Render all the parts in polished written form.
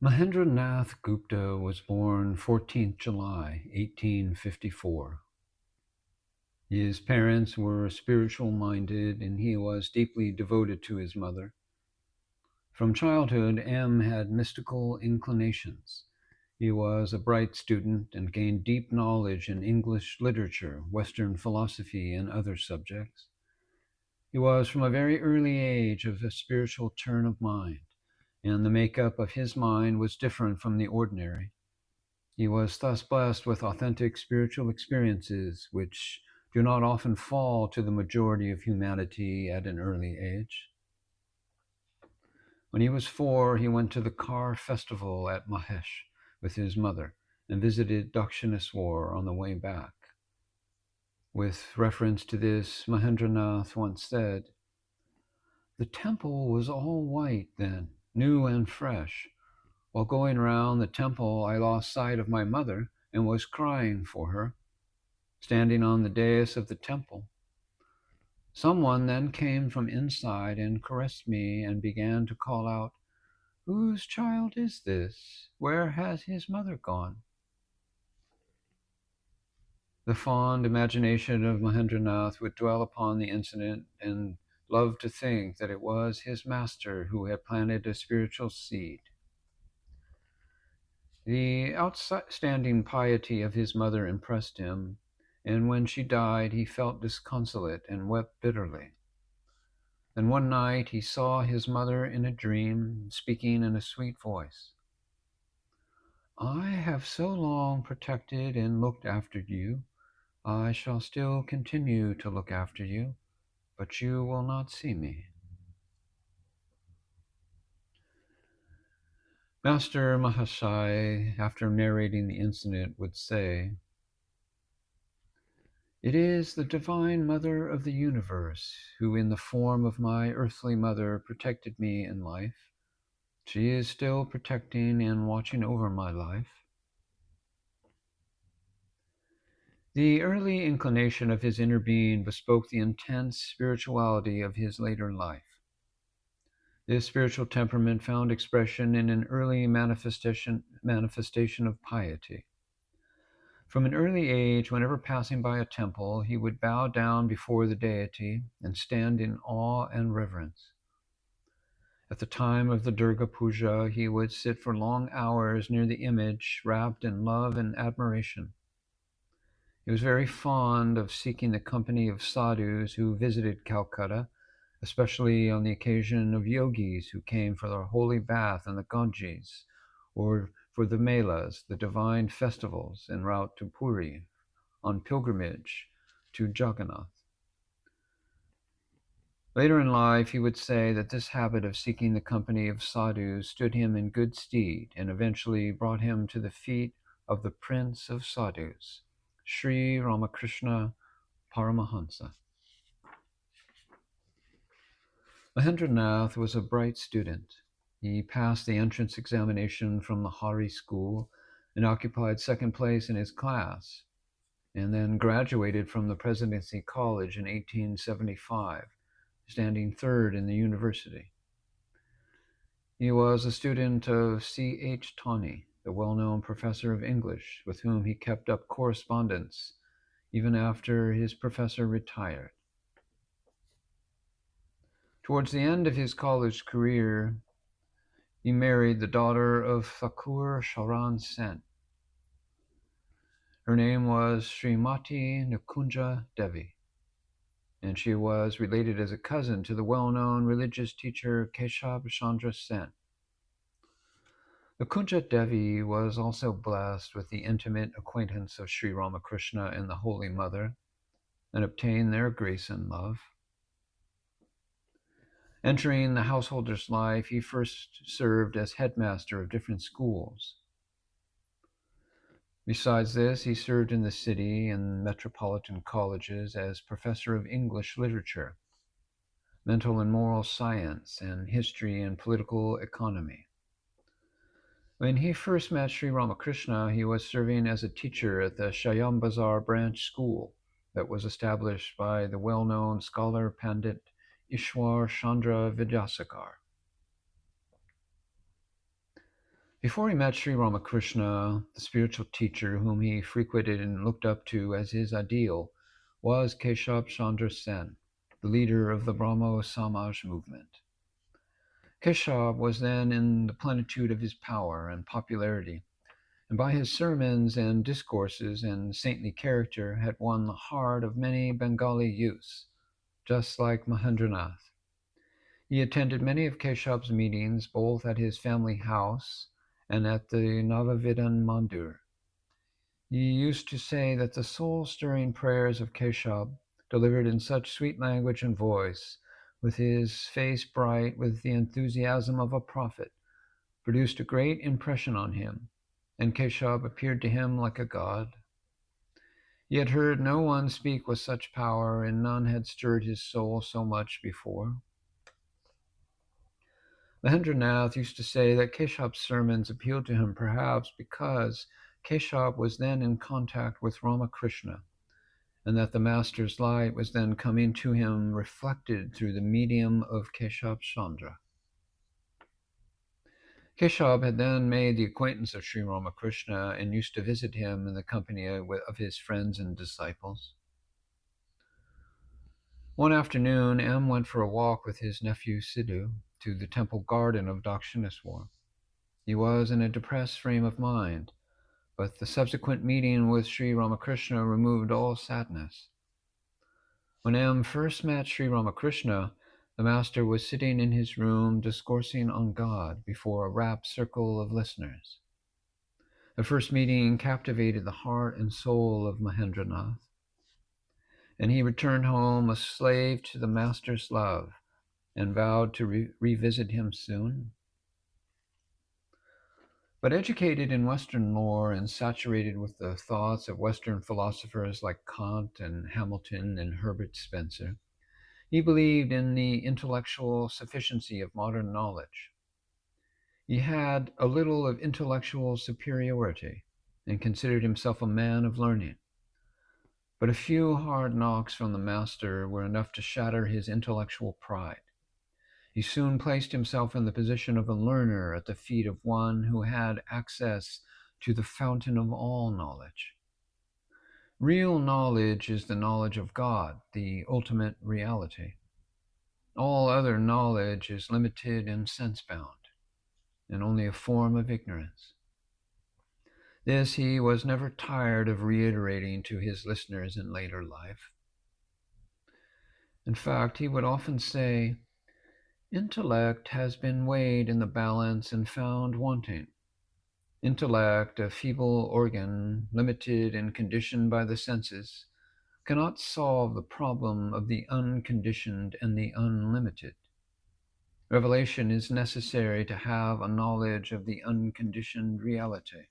Mahendra Nath Gupta was born 14th July 1854. His parents were spiritual-minded and he was deeply devoted to his mother. From childhood, M had mystical inclinations. He was a bright student and gained deep knowledge in English literature, Western philosophy, and other subjects. He was from a very early age of a spiritual turn of mind, and the makeup of his mind was different from the ordinary. He was thus blessed with authentic spiritual experiences which do not often fall to the majority of humanity at an early age. When he was 4, he went to the Car Festival at Mahesh with his mother and visited Dakshineswar on the way back. With reference to this, Mahendranath once said, "The temple was all white then, new and fresh. While going round the temple, I lost sight of my mother and was crying for her, standing on the dais of the temple. Someone then came from inside and caressed me and began to call out, 'Whose child is this? Where has his mother gone?'" The fond imagination of Mahendranath would dwell upon the incident and love to think that it was his master who had planted a spiritual seed. The outstanding piety of his mother impressed him, and when she died, he felt disconsolate and wept bitterly. Then one night he saw his mother in a dream, speaking in a sweet voice. "I have so long protected and looked after you. I shall still continue to look after you, but you will not see me." Master Mahasaya, after narrating the incident, would say, "It is the Divine Mother of the universe who, in the form of my earthly mother, protected me in life. She is still protecting and watching over my life." The early inclination of his inner being bespoke the intense spirituality of his later life. This spiritual temperament found expression in an early manifestation of piety. From an early age, whenever passing by a temple, he would bow down before the deity and stand in awe and reverence. At the time of the Durga Puja, he would sit for long hours near the image, wrapped in love and admiration. He was very fond of seeking the company of sadhus who visited Calcutta, especially on the occasion of yogis who came for their holy bath in the Ganges, or for the melas, the divine festivals en route to Puri, on pilgrimage to Jagannath. Later in life, he would say that this habit of seeking the company of sadhus stood him in good stead and eventually brought him to the feet of the Prince of Sadhus, Sri Ramakrishna Paramahansa. Mahendranath was a bright student. He passed the entrance examination from the Hari school and occupied second place in his class, and then graduated from the Presidency College in 1875, standing third in the university. He was a student of C.H. Tawney, the well-known professor of English, with whom he kept up correspondence even after his professor retired. Towards the end of his college career, he married the daughter of Thakur Charan Sen. Her name was Srimati Nikunja Devi, and she was related as a cousin to the well-known religious teacher Keshab Chandra Sen. Nikunja Devi was also blessed with the intimate acquaintance of Sri Ramakrishna and the Holy Mother, and obtained their grace and love. Entering the householder's life, he first served as headmaster of different schools. Besides this, he served in the city and metropolitan colleges as professor of English literature, mental and moral science, and history and political economy. When he first met Sri Ramakrishna, he was serving as a teacher at the Shyambazar branch school that was established by the well-known scholar Pandit Ishwar Chandra Vidyasagar. Before he met Sri Ramakrishna, the spiritual teacher whom he frequented and looked up to as his ideal was Keshab Chandra Sen, the leader of the Brahmo Samaj movement. Keshab was then in the plenitude of his power and popularity, and by his sermons and discourses and saintly character had won the heart of many Bengali youths, just like Mahendranath. He attended many of Keshav's meetings, both at his family house and at the Navavidan Mandir. He used to say that the soul-stirring prayers of Keshav, delivered in such sweet language and voice, with his face bright with the enthusiasm of a prophet, produced a great impression on him, and Keshav appeared to him like a god. He had heard no one speak with such power, and none had stirred his soul so much before. Mahendranath used to say that Keshav's sermons appealed to him perhaps because Keshav was then in contact with Ramakrishna, and that the Master's light was then coming to him reflected through the medium of Keshav Chandra. Keshav had then made the acquaintance of Sri Ramakrishna and used to visit him in the company of his friends and disciples. One afternoon, M went for a walk with his nephew Sidhu to the temple garden of Dakshineswar. He was in a depressed frame of mind, but the subsequent meeting with Sri Ramakrishna removed all sadness. When M first met Sri Ramakrishna, the Master was sitting in his room discoursing on God before a rapt circle of listeners. The first meeting captivated the heart and soul of Mahendranath, and he returned home a slave to the Master's love and vowed to revisit him soon. But educated in Western lore and saturated with the thoughts of Western philosophers like Kant and Hamilton and Herbert Spencer, he believed in the intellectual sufficiency of modern knowledge. He had a little of intellectual superiority and considered himself a man of learning. But a few hard knocks from the Master were enough to shatter his intellectual pride. He soon placed himself in the position of a learner at the feet of one who had access to the fountain of all knowledge. Real knowledge is the knowledge of God, the ultimate reality. All other knowledge is limited and sense-bound, and only a form of ignorance. This he was never tired of reiterating to his listeners in later life. In fact, he would often say, "Intellect has been weighed in the balance and found wanting. Intellect, a feeble organ, limited and conditioned by the senses, cannot solve the problem of the unconditioned and the unlimited. Revelation is necessary to have a knowledge of the unconditioned reality.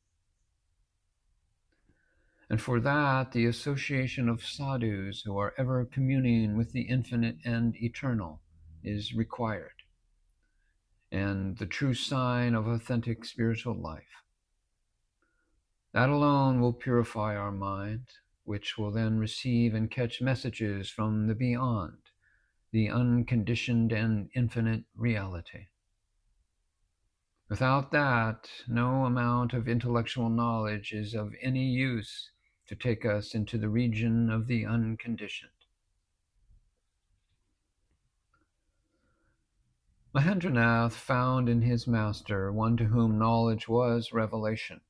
And for that, the association of sadhus who are ever communing with the infinite and eternal is required, and the true sign of authentic spiritual life. That alone will purify our mind, which will then receive and catch messages from the beyond, the unconditioned and infinite reality. Without that, no amount of intellectual knowledge is of any use to take us into the region of the unconditioned." Mahendranath found in his Master one to whom knowledge was revelation,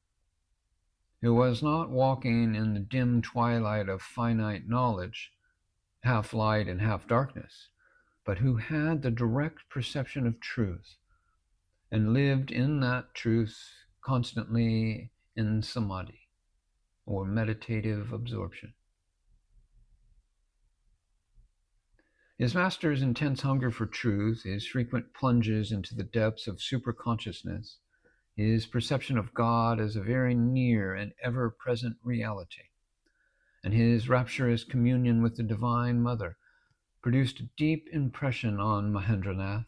who was not walking in the dim twilight of finite knowledge, half light and half darkness, but who had the direct perception of truth and lived in that truth constantly in samadhi, or meditative absorption. His Master's intense hunger for truth, his frequent plunges into the depths of superconsciousness, his perception of God as a very near and ever-present reality, and his rapturous communion with the Divine Mother produced a deep impression on Mahendranath,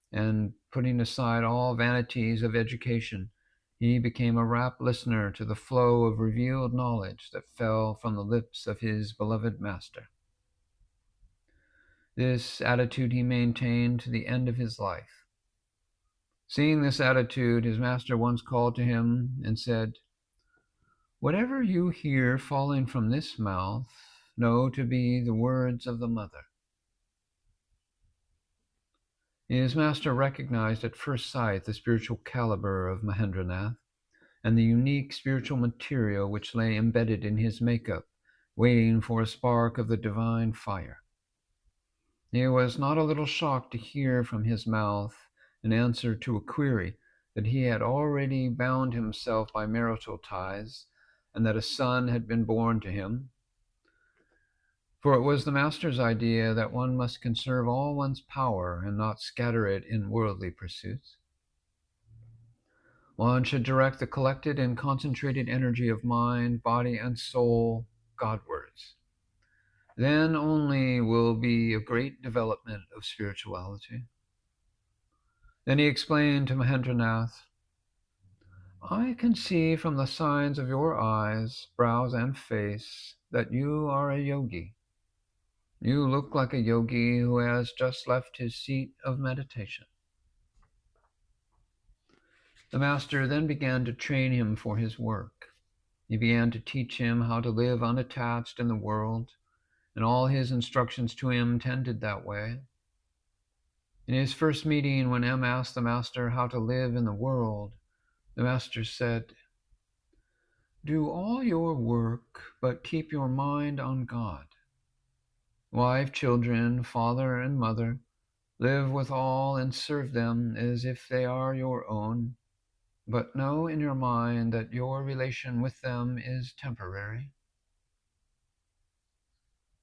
and putting aside all vanities of education, he became a rapt listener to the flow of revealed knowledge that fell from the lips of his beloved Master. This attitude he maintained to the end of his life. Seeing this attitude, his master once called to him and said, "Whatever you hear falling from this mouth, know to be the words of the mother." His master recognized at first sight the spiritual caliber of Mahendranath and the unique spiritual material which lay embedded in his makeup, waiting for a spark of the divine fire. He was not a little shocked to hear from his mouth, in answer to a query, that he had already bound himself by marital ties, and that a son had been born to him. For it was the master's idea that one must conserve all one's power and not scatter it in worldly pursuits. One should direct the collected and concentrated energy of mind, body, and soul Godwards. Then only will be a great development of spirituality. Then he explained to Mahendranath, "I can see from the signs of your eyes, brows, and face that you are a yogi. You look like a yogi who has just left his seat of meditation." The master then began to train him for his work. He began to teach him how to live unattached in the world, and all his instructions to him tended that way. In his first meeting, when M asked the master how to live in the world, the master said, "Do all your work, but keep your mind on God. Wife, children, father, and mother, live with all and serve them as if they are your own, but know in your mind that your relation with them is temporary."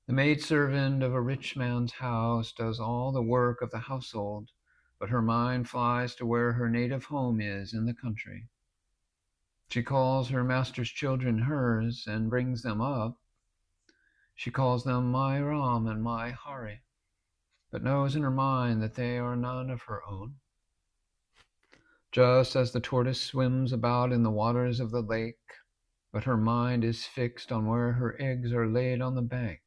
The maidservant of a rich man's house does all the work of the household, but her mind flies to where her native home is in the country. She calls her master's children hers and brings them up. She calls them my Ram and my Hari, but knows in her mind that they are none of her own. Just as the tortoise swims about in the waters of the lake, but her mind is fixed on where her eggs are laid on the bank,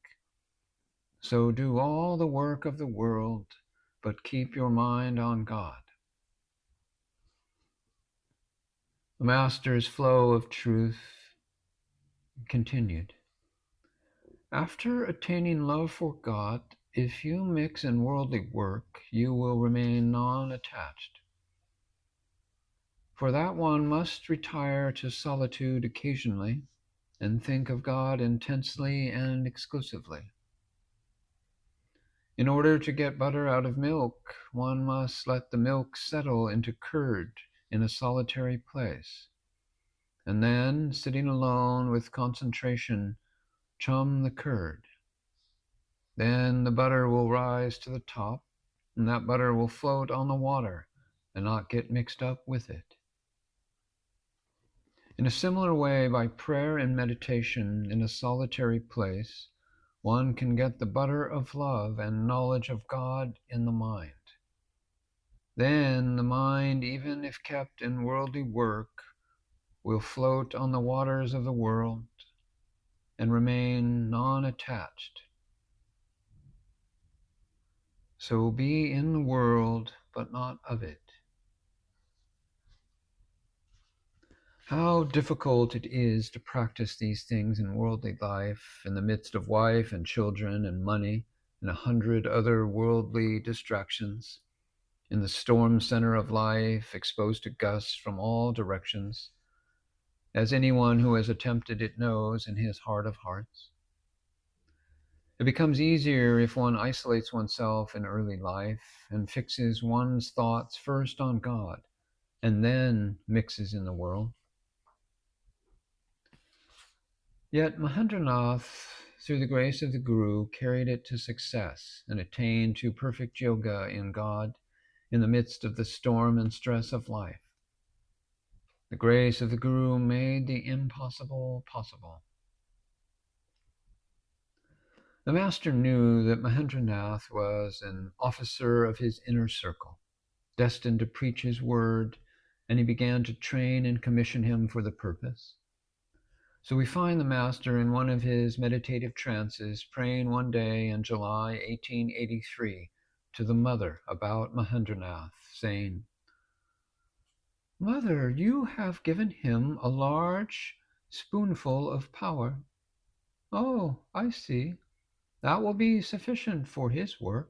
so do all the work of the world, but keep your mind on God. The master's flow of truth continued. After attaining love for God, if you mix in worldly work, you will remain non-attached. For that one must retire to solitude occasionally and think of God intensely and exclusively. In order to get butter out of milk, one must let the milk settle into curd in a solitary place, and then, sitting alone with concentration, chum the curd. Then the butter will rise to the top, and that butter will float on the water and not get mixed up with it. In a similar way, by prayer and meditation in a solitary place, one can get the butter of love and knowledge of God in the mind. Then the mind, even if kept in worldly work, will float on the waters of the world and remain non-attached. So be in the world, but not of it. How difficult it is to practice these things in worldly life, in the midst of wife and children and money and 100 other worldly distractions, in the storm center of life, exposed to gusts from all directions, as anyone who has attempted it knows in his heart of hearts. It becomes easier if one isolates oneself in early life and fixes one's thoughts first on God and then mixes in the world. Yet Mahendranath, through the grace of the Guru, carried it to success and attained to perfect yoga in God in the midst of the storm and stress of life. The grace of the Guru made the impossible possible. The master knew that Mahendranath was an officer of his inner circle, destined to preach his word, and he began to train and commission him for the purpose. So we find the master in one of his meditative trances praying one day in July 1883 to the mother about Mahendranath, saying, Mother, you have given him a large spoonful of power. Oh, I see. That will be sufficient for his work.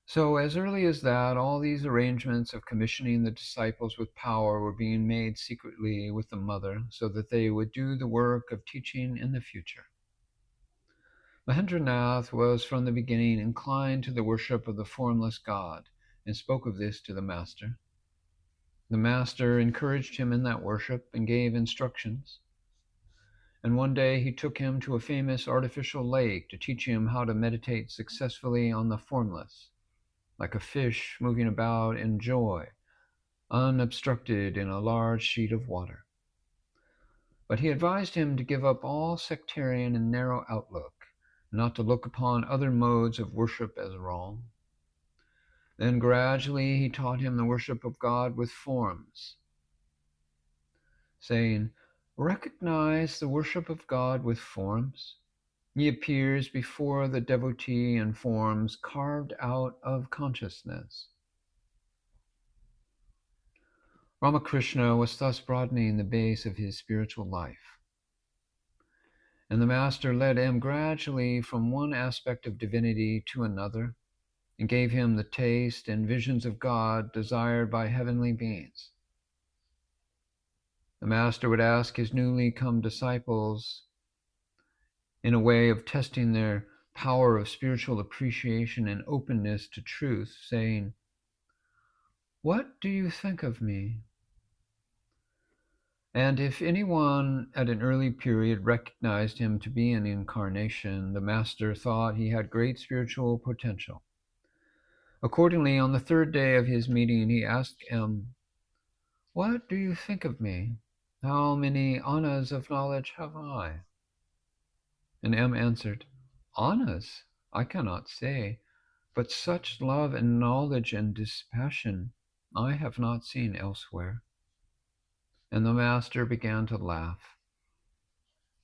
So, as early as that, all these arrangements of commissioning the disciples with power were being made secretly with the mother so that they would do the work of teaching in the future. Mahendranath was from the beginning inclined to the worship of the formless God and spoke of this to the Master. The Master encouraged him in that worship and gave instructions. And one day he took him to a famous artificial lake to teach him how to meditate successfully on the formless, like a fish moving about in joy, unobstructed in a large sheet of water. But he advised him to give up all sectarian and narrow outlook, not to look upon other modes of worship as wrong. Then gradually he taught him the worship of God with forms, saying, "Recognize the worship of God with forms. He appears before the devotee in forms carved out of consciousness." Ramakrishna was thus broadening the base of his spiritual life. And the Master led him gradually from one aspect of divinity to another, and gave him the taste and visions of God desired by heavenly beings. The Master would ask his newly come disciples, in a way of testing their power of spiritual appreciation and openness to truth, saying, "What do you think of me?" And if anyone at an early period recognized him to be an incarnation, the Master thought he had great spiritual potential. Accordingly, on the third day of his meeting, he asked M, "What do you think of me? How many annas of knowledge have I?" And M answered, "Annas, I cannot say, but such love and knowledge and dispassion I have not seen elsewhere." And the Master began to laugh.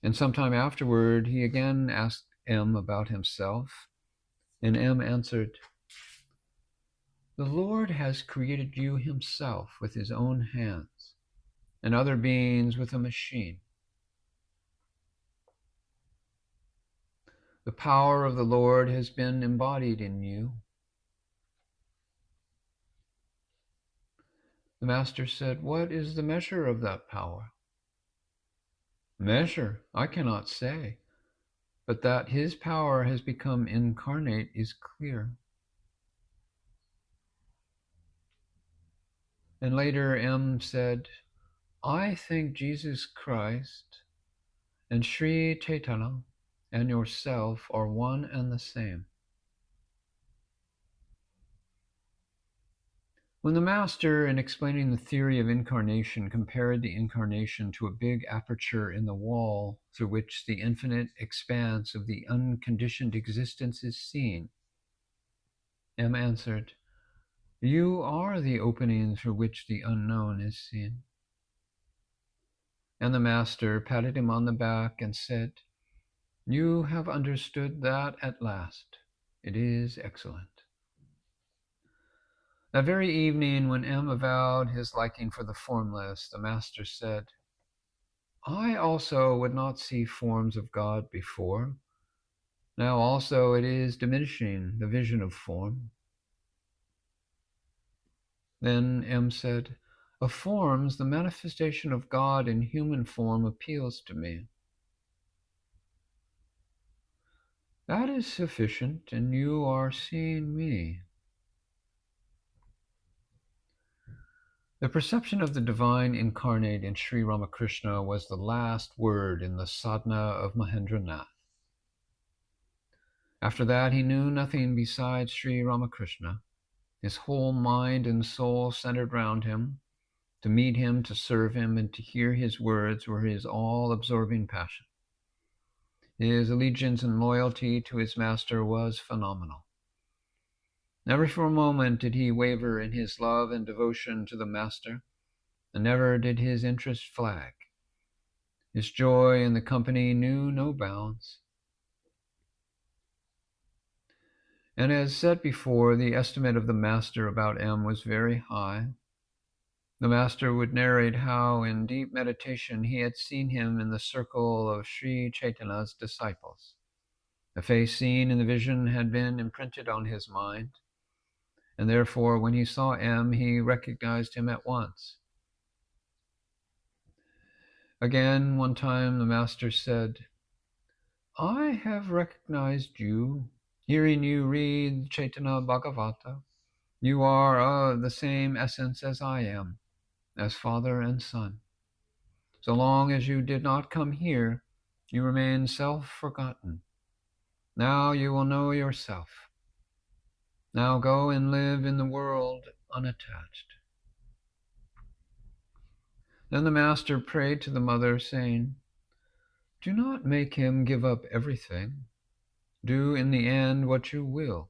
And some time afterward, he again asked M about himself, and M answered, "The Lord has created you himself with his own hands, and other beings with a machine. The power of the Lord has been embodied in you." The Master said, "What is the measure of that power?" "Measure, I cannot say, but that his power has become incarnate is clear." And later M said, "I think Jesus Christ and Sri Chaitanya and yourself are one and the same." When the Master, in explaining the theory of incarnation, compared the incarnation to a big aperture in the wall through which the infinite expanse of the unconditioned existence is seen, M answered, "You are the opening through which the unknown is seen." And the Master patted him on the back and said, "You have understood that at last. It is excellent." That very evening, when M avowed his liking for the formless, the Master said, "I also would not see forms of God before. Now also it is diminishing, the vision of form." Then M said, "Of forms, the manifestation of God in human form appeals to me." "That is sufficient, and you are seeing me." The perception of the divine incarnate in Sri Ramakrishna was the last word in the sadhana of Mahendra Nath. After that, he knew nothing besides Sri Ramakrishna. His whole mind and soul centered round him. To meet him, to serve him, and to hear his words were his all-absorbing passion. His allegiance and loyalty to his Master was phenomenal. Never for a moment did he waver in his love and devotion to the Master, and never did his interest flag. His joy in the company knew no bounds. And as said before, the estimate of the Master about M was very high. The Master would narrate how, in deep meditation, he had seen him in the circle of Sri Chaitanya's disciples. The face seen in the vision had been imprinted on his mind, and therefore, when he saw M, he recognized him at once. Again, one time, the Master said, I have recognized you, hearing you read Chaitanya Bhagavata. You are of the same essence as I am, as Father and Son. So long as you did not come here, you remain self-forgotten. Now you will know yourself. Now go and live in the world unattached. Then the Master prayed to the Mother, saying, do not make him give up everything. Do in the end what you will.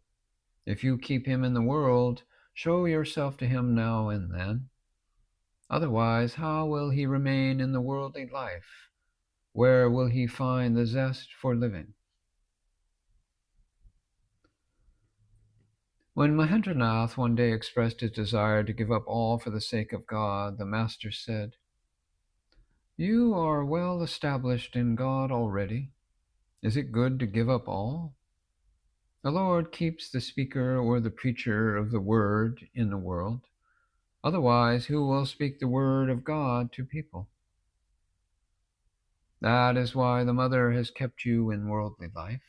If you keep him in the world, show yourself to him now and then. Otherwise, how will he remain in the worldly life? Where will he find the zest for living? When Mahendranath one day expressed his desire to give up all for the sake of God, the Master said, you are well established in God already. Is it good to give up all? The Lord keeps the speaker or the preacher of the word in the world. Otherwise, who will speak the word of God to people? That is why the Mother has kept you in worldly life.